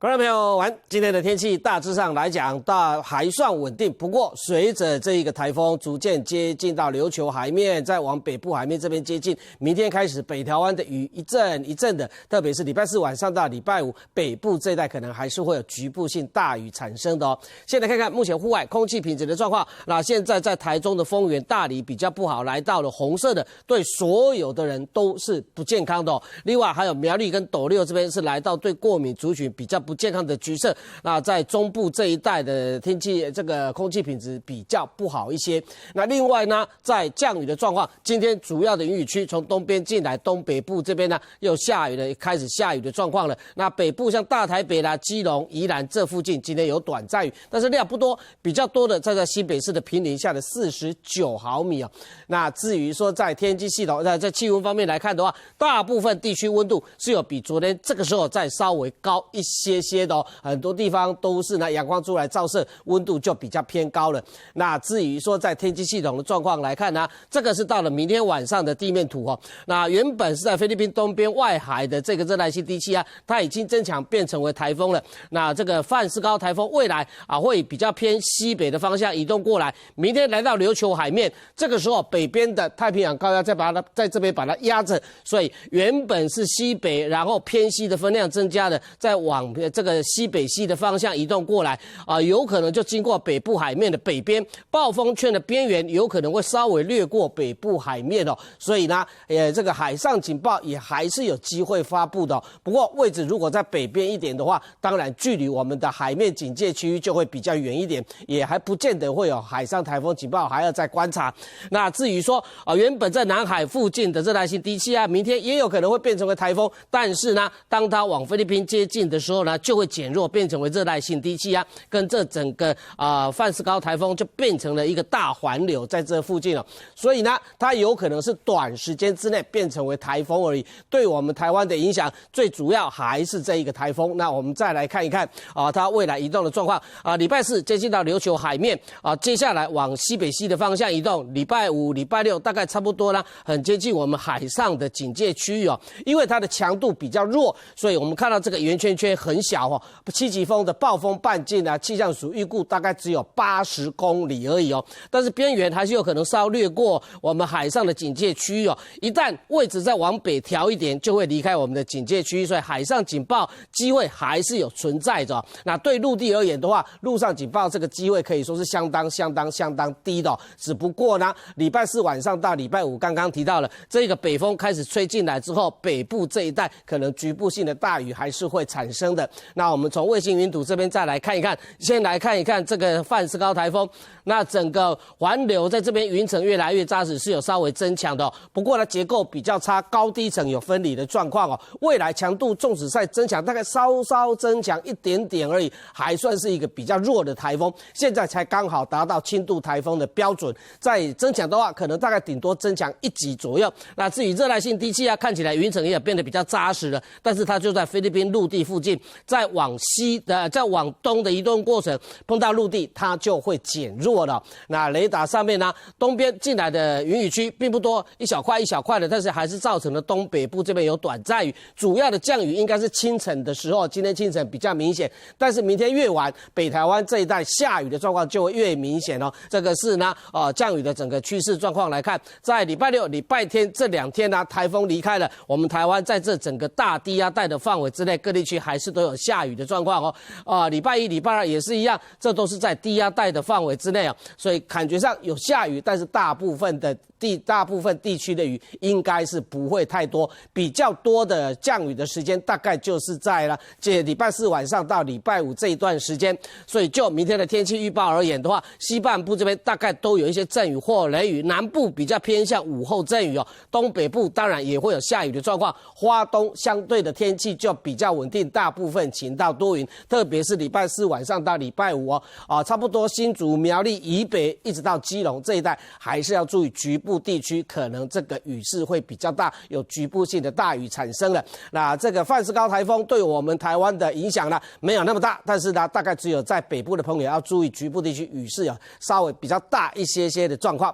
观众朋友，今天的天气大致上来讲，还算稳定。不过，随着这一个台风逐渐接近到琉球海面，再往北部海面这边接近，明天开始北台湾的雨一阵一阵的，特别是礼拜四晚上到礼拜五，北部这一带可能还是会有局部性大雨产生的哦。现在看看目前户外空气品质的状况，那现在在台中的丰原、大里比较不好，来到了红色的，对所有的人都是不健康的哦。另外还有苗栗跟斗六这边是来到对过敏族群比较不健康的橘色，那在中部这一带的天气，这个空气品质比较不好一些。那另外呢，在降雨的状况，今天主要的云雨区从东边进来，东北部这边呢又下雨了，开始下雨的状况了。那北部像大台北啦、基隆、宜兰这附近，今天有短暂雨，但是量不多，比较多的在新北市的坪林下的49毫米哦。那至于说在天气系统，在气温方面来看的话，大部分地区温度是有比昨天这个时候再稍微高一些的哦。很多地方都是呢阳光出来照射，温度就比较偏高了。那至于说在天气系统的状况来看呢，这个是到了明天晚上的地面图哦。那原本是在菲律宾东边外海的这个热带性低气压，它已经增强变成为台风了。那这个范斯高台风未来会比较偏西北的方向移动过来，明天来到琉球海面，这个时候北边的太平洋高压在这边把它压着，所以原本是西北，然后偏西的分量增加的，再往这个西北西的方向移动过来有可能就经过北部海面的北边，暴风圈的边缘有可能会稍微掠过北部海面哦，所以呢，这个海上警报也还是有机会发布的哦。不过位置如果在北边一点的话，当然距离我们的海面警戒区域就会比较远一点，也还不见得会有海上台风警报，还要再观察。那至于说原本在南海附近的热带性低气压，明天也有可能会变成为台风，但是呢，当它往菲律宾接近的时候呢，就会减弱，变成为热带性低气压，跟这整个范斯高台风就变成了一个大环流在这附近了。所以呢，它有可能是短时间之内变成为台风而已。对我们台湾的影响，最主要还是这一个台风。那我们再来看一看它未来移动的状况礼拜四接近到琉球海面接下来往西北西的方向移动。礼拜五、礼拜六大概差不多啦，很接近我们海上的警戒区域哦。因为它的强度比较弱，所以我们看到这个圆圈圈很小哦。7级风的暴风半径气象署预估大概只有80公里而已哦。但是边缘还是有可能稍掠过我们海上的警戒区域哦。一旦位置再往北调一点，就会离开我们的警戒区域，所以海上警报机会还是有存在着。那对陆地而言的话，陆上警报这个机会可以说是相当低的哦。只不过呢，礼拜四晚上到礼拜五，刚刚提到了这个北风开始吹进来之后，北部这一带可能局部性的大雨还是会产生的。那我们从卫星云图这边再来看一看，先来看一看这个范斯高台风，那整个环流在这边云层越来越扎实，是有稍微增强的哦。不过呢，结构比较差，高低层有分离的状况哦。未来强度纵使在增强，大概稍增强一点点而已，还算是一个比较弱的台风。现在才刚好达到轻度台风的标准，再增强的话，可能大概顶多增强1级左右。那至于热带性低气压，看起来云层也变得比较扎实了，但是它就在菲律宾陆地附近，在往东的移动过程碰到陆地，它就会减弱了。那雷达上面呢，东边进来的云雨区并不多，一小块的，但是还是造成了东北部这边有短暂雨。主要的降雨应该是清晨的时候，今天清晨比较明显，但是明天越晚，北台湾这一带下雨的状况就会越明显哦。这个是呢，降雨的整个趋势状况来看，在礼拜六、礼拜天这2天呢，台风离开了我们台湾，在这整个大低压带的范围之内，各地区还是都有下雨的状况哦。礼拜一、礼拜二也是一样，这都是在低压带的范围之内哦，所以感觉上有下雨，但是大部分地区的雨应该是不会太多，比较多的降雨的时间大概就是在礼拜四晚上到礼拜五这一段时间。所以就明天的天气预报而言的话，西半部这边大概都有一些阵雨或雷雨，南部比较偏向午后阵雨哦，东北部当然也会有下雨的状况。花东相对的天气就比较稳定，大部分晴到多云，特别是礼拜四晚上到礼拜五差不多新竹、苗栗以北一直到基隆这一带，还是要注意局部地区可能这个雨势会比较大，有局部性的大雨产生了。那这个范斯高台风对我们台湾的影响呢，没有那么大，但是呢，大概只有在北部的朋友要注意局部地区雨势稍微比较大一些的状况。